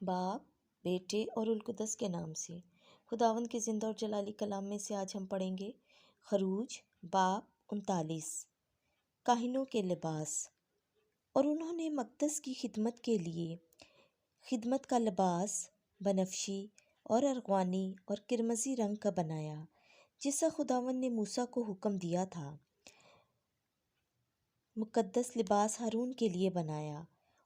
باپ، بیٹے اور القدس کے نام سے۔ خداوند کے زندہ اور جلالی کلام میں سے آج ہم پڑھیں گے خروج باب 39۔ کاہنوں کے لباس۔ اور انہوں نے مقدس کی خدمت کے لیے خدمت کا لباس بنفشی اور ارغوانی اور کرمزی رنگ کا بنایا، جیسا خداوند نے موسیٰ کو حکم دیا تھا۔ مقدس لباس ہارون کے لیے بنایا،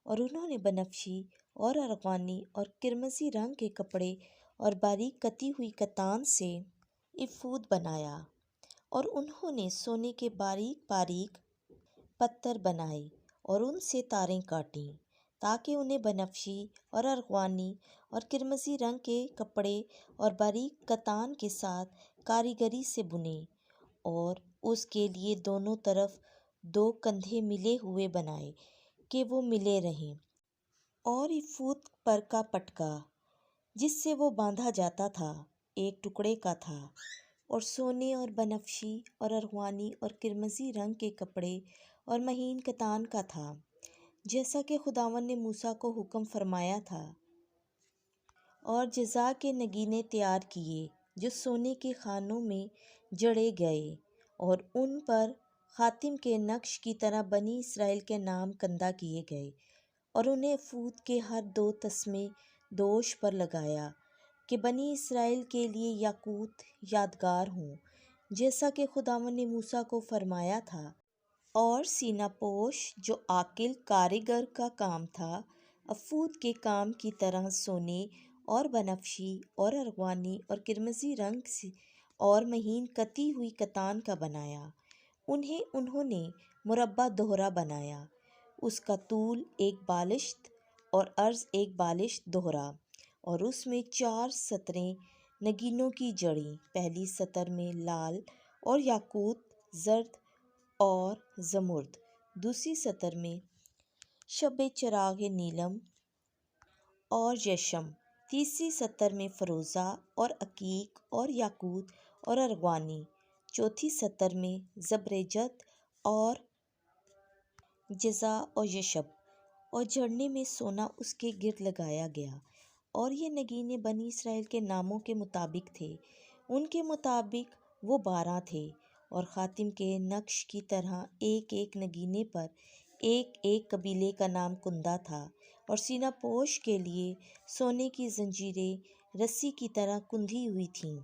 اور انہوں نے بنفشی اور ارغوانی اور کرمزی رنگ کے کپڑے اور باریک کتی ہوئی کتان سے ایفود بنایا، اور انہوں نے سونے کے باریک باریک پتھر بنائے اور ان سے تاریں کاٹیں، تاکہ انہیں بنفشی اور ارغوانی اور کرمزی رنگ کے کپڑے اور باریک کتان کے ساتھ کاریگری سے بنیں، اور اس کے لیے دونوں طرف 2 کندھے ملے ہوئے بنائے کہ وہ ملے رہیں، اور ایفود پر کا پٹکا جس سے وہ باندھا جاتا تھا ایک ٹکڑے کا تھا، اور سونے اور بنفشی اور ارغوانی اور کرمزی رنگ کے کپڑے اور مہین کتان کا تھا، جیسا کہ خداوند نے موسیٰ کو حکم فرمایا تھا۔ اور جزا کے نگینے تیار کیے جو سونے کے خانوں میں جڑے گئے، اور ان پر خاتم کے نقش کی طرح بنی اسرائیل کے نام کندہ کیے گئے، اور انہیں ایفود کے ہر 2 تسمے دوش پر لگایا کہ بنی اسرائیل کے لیے یاقوت یادگار ہوں، جیسا کہ خداوند نے موسیٰ کو فرمایا تھا۔ اور سینہ پوش جو عاقل کاریگر کا کام تھا، ایفود کے کام کی طرح سونے اور بنفشی اور ارغوانی اور کرمزی رنگ سے اور مہین کتی ہوئی کتان کا بنایا۔ انہوں نے مربع دوہرا بنایا، اس کا طول 1 بالشت اور عرض 1 بالشت دوہرا، اور اس میں 4 سطریں نگینوں کی جڑیں، پہلی سطر میں لال اور یاقوت، زرد اور زمرد، دوسری سطر میں شب چراغ نیلم اور یشم، تیسری سطر میں فروزہ اور عقیق اور یاقوت اور ارغوانی، چوتھی سطر میں زبرجد اور جزا اور یشب، اور جڑنے میں سونا اس کے گرد لگایا گیا۔ اور یہ نگینے بنی اسرائیل کے ناموں کے مطابق تھے، ان کے مطابق وہ 12 تھے، اور خاتم کے نقش کی طرح ایک ایک نگینے پر ایک ایک قبیلے کا نام کندہ تھا۔ اور سینہ پوش کے لیے سونے کی زنجیریں رسی کی طرح کندھی ہوئی تھیں،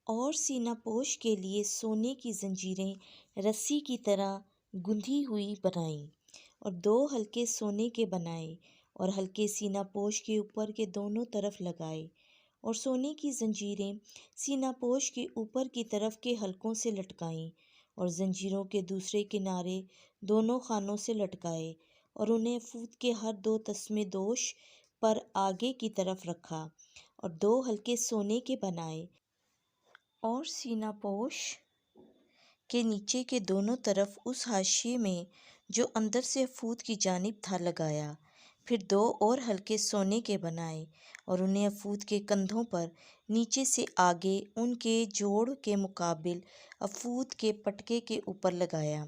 اور سینہ پوش کے لیے سونے کی زنجیریں رسی کی طرح گندھی ہوئی بنائیں، اور 2 حلقے سونے کے بنائے، اور حلقے سینہ پوش کے اوپر کے دونوں طرف لگائے، اور سونے کی زنجیریں سینہ پوش کے اوپر کی طرف کے حلقوں سے لٹکائیں، اور زنجیروں کے دوسرے کنارے دونوں خانوں سے لٹکائے، اور انہیں ایفود کے ہر 2 تسمے دوش پر آگے کی طرف رکھا، اور 2 حلقے سونے کے بنائے، اور سینہ پوش کے نیچے کے دونوں طرف اس حاشیے میں جو اندر سے ایفود کی جانب تھا لگایا۔ پھر 2 اور حلقے سونے کے بنائے، اور انہیں ایفود کے کندھوں پر نیچے سے آگے ان کے جوڑ کے مقابل ایفود کے پٹکے کے اوپر لگایا،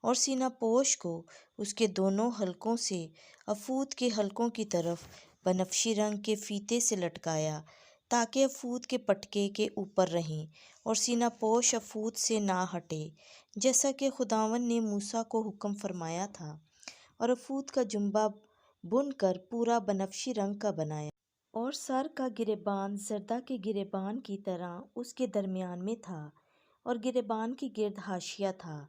اور سینہ پوش کو اس کے دونوں حلقوں سے ایفود کے حلقوں کی طرف بنفشی رنگ کے فیتے سے لٹکایا، تاکہ ایفود کے پٹکے کے اوپر رہیں، اور سینہ پوش ایفود سے نہ ہٹے، جیسا کہ خداوند نے موسیٰ کو حکم فرمایا تھا۔ اور ایفود کا جنبہ بن کر پورا بنفشی رنگ کا بنایا، اور سر کا گریبان زردہ کے گریبان کی طرح اس کے درمیان میں تھا، اور گریبان کے گرد حاشیہ تھا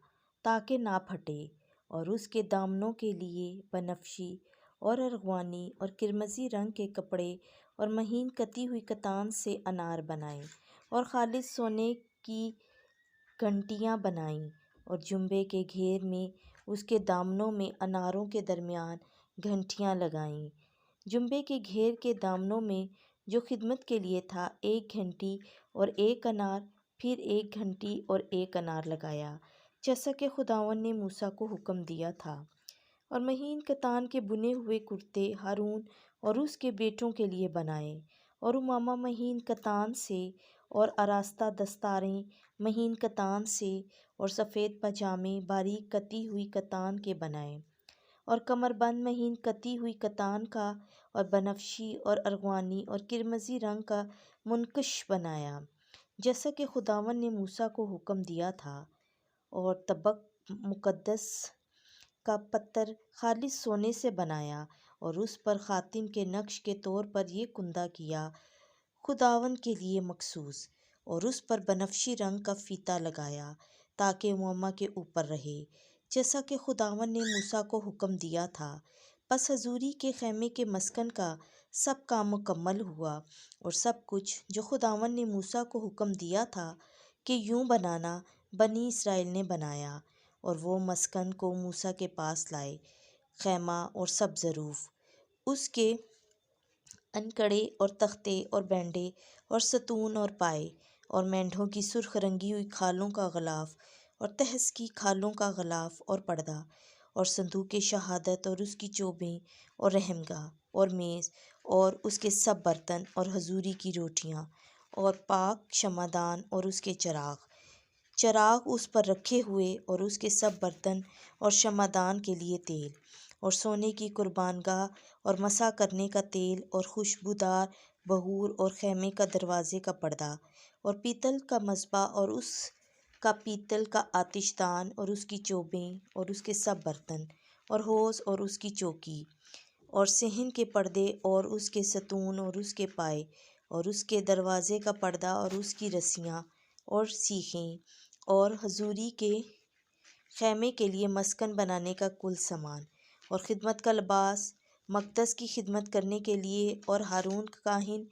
تاکہ نہ پھٹے، اور اس کے دامنوں کے لیے بنفشی اور ارغوانی اور کرمزی رنگ کے کپڑے اور مہین کتی ہوئی کتان سے انار بنائے، اور خالص سونے کی گھنٹیاں بنائیں، اور جنبے کے گھیر میں اس کے دامنوں میں اناروں کے درمیان گھنٹیاں لگائیں۔ جنبے کے گھیر کے دامنوں میں جو خدمت کے لیے تھا 1 گھنٹی اور 1 انار، پھر 1 گھنٹی اور 1 انار لگایا، جیسا کہ خداوند نے موسیٰ کو حکم دیا تھا۔ اور مہین کتان کے بنے ہوئے کرتے ہارون اور اس کے بیٹوں کے لیے بنائے، اور امامہ مہین کتان سے، اور آراستہ دستاریں مہین کتان سے، اور سفید پاجامے باریک کتی ہوئی کتان کے بنائے، اور کمر بند مہین کتی ہوئی کتان کا اور بنفشی اور ارغوانی اور کرمزی رنگ کا منقش بنایا، جیسا کہ خداوند نے موسیٰ کو حکم دیا تھا، اور طبق مقدس کا پتھر خالص سونے سے بنایا، اور اس پر خاتم کے نقش کے طور پر یہ کندہ کیا، خداوند کے لیے مخصوص، اور اس پر بنفشی رنگ کا فیتہ لگایا تاکہ معمہ کے اوپر رہے، جیسا کہ خداوند نے موسیٰ کو حکم دیا تھا۔ پس حضوری کے خیمے کے مسکن کا سب کام مکمل ہوا، اور سب کچھ جو خداوند نے موسیٰ کو حکم دیا تھا کہ یوں بنانا، بنی اسرائیل نے بنایا، اور وہ مسکن کو موسیٰ کے پاس لائے، خیمہ اور سب ظروف، اس کے انکڑے اور تختے اور بینڈے اور ستون اور پائے، اور مینڈھوں کی سرخ رنگی ہوئی کھالوں کا غلاف، اور تہس کی کھالوں کا غلاف اور پردہ، اور صندوق شہادت اور اس کی چوبیں، اور رحمگاہ اور میز اور اس کے سب برتن، اور حضوری کی روٹیاں، اور پاک شمعدان اور اس کے چراغ اس پر رکھے ہوئے، اور اس کے سب برتن، اور شمعدان کے لیے تیل، اور سونے کی قربان گاہ اور مسح کرنے کا تیل، اور خوشبودار بخور، اور خیمے کا دروازے کا پردہ، اور پیتل کا مصباح اور اس کا پیتل کا آتش دان، اور اس کی چوبیں، اور اس کے سب برتن، اور حوض اور اس کی چوکی، اور صحن کے پردے اور اس کے ستون اور اس کے پائے، اور اس کے دروازے کا پردہ اور اس کی رسیاں اور سیخیں، اور حضوری کے خیمے کے لیے مسکن بنانے کا کل سامان، اور خدمت کا لباس مقدس کی خدمت کرنے کے لیے، اور ہارون کاہن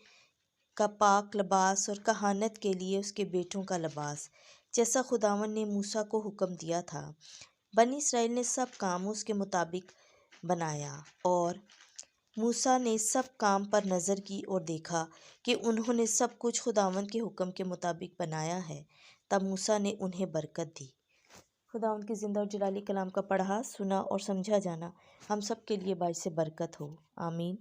کا پاک لباس، اور کہانت کے لیے اس کے بیٹوں کا لباس، جیسا خداوند نے موسیٰ کو حکم دیا تھا۔ بنی اسرائیل نے سب کام اس کے مطابق بنایا، اور موسیٰ نے سب کام پر نظر کی اور دیکھا کہ انہوں نے سب کچھ خداوند کے حکم کے مطابق بنایا ہے، تب موسیٰ نے انہیں برکت دی۔ خداوند کے زندہ اور جلالی کلام کا پڑھا، سنا اور سمجھا جانا ہم سب کے لیے باعث برکت ہو، آمین۔